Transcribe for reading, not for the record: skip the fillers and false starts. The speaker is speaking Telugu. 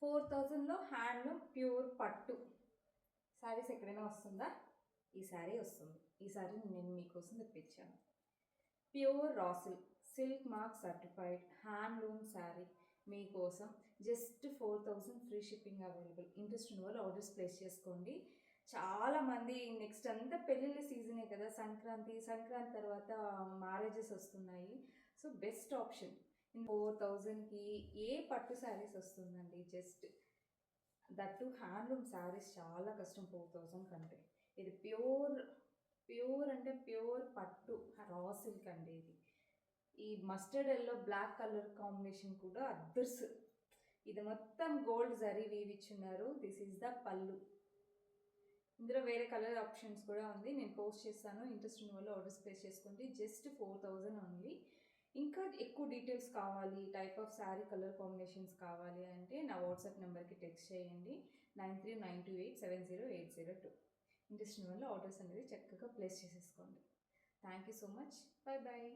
4000లో హ్యాండ్లూమ్ ప్యూర్ పట్టు శారీస్ ఎక్కడైనా వస్తుందా? ఈ శారీ వస్తుంది. ఈ శారీ నేను మీకోసం తెప్పించాను. Pure raw silk mark certified handloom sari మీకోసం. Just 4000 free shipping available. Interest ఉన్న వాళ్ళు ఆర్డర్స్ ప్లేస్ చేసుకోండి. చాలామంది నెక్స్ట్ అంతా పెళ్ళిళ్ళ సీజనే కదా, సంక్రాంతి తర్వాత మ్యారేజెస్ వస్తున్నాయి. So best option. 4000కి ఏ పట్టు శారీస్ వస్తుందండి? జస్ట్ దట్టు హ్యాండ్లూమ్ శారీస్ చాలా కష్టం 4000 కంటే. ఇది ప్యూర్ అంటే ప్యూర్ పట్టు రా సిల్క్ అండి. ఇది ఈ mustard yellow black colour combination కూడా అదర్స్. ఇది మొత్తం గోల్డ్ జరీ వీవ్ ఇచ్చున్నారు. This is the pallu. ఇందులో వేరే కలర్ ఆప్షన్స్ కూడా ఉంది, నేను పోస్ట్ చేస్తాను. ఇంట్రెస్ట్ ఉన్న వాళ్ళు ఆర్డర్స్ ప్లేస్ చేసుకోండి. Just 4000 only. ఇంకా ఎక్కువ డీటెయిల్స్ కావాలి, type of sari colour combinations కావాలి అంటే నా వాట్సాప్ నెంబర్కి టెక్స్ట్ చేయండి 9392870802. ఇంట్రెస్ట్ ఉన్న వాళ్ళు ఆర్డర్స్ అనేది చక్కగా ప్లేస్ చేసేసుకోండి. Thank you so much. Bye bye.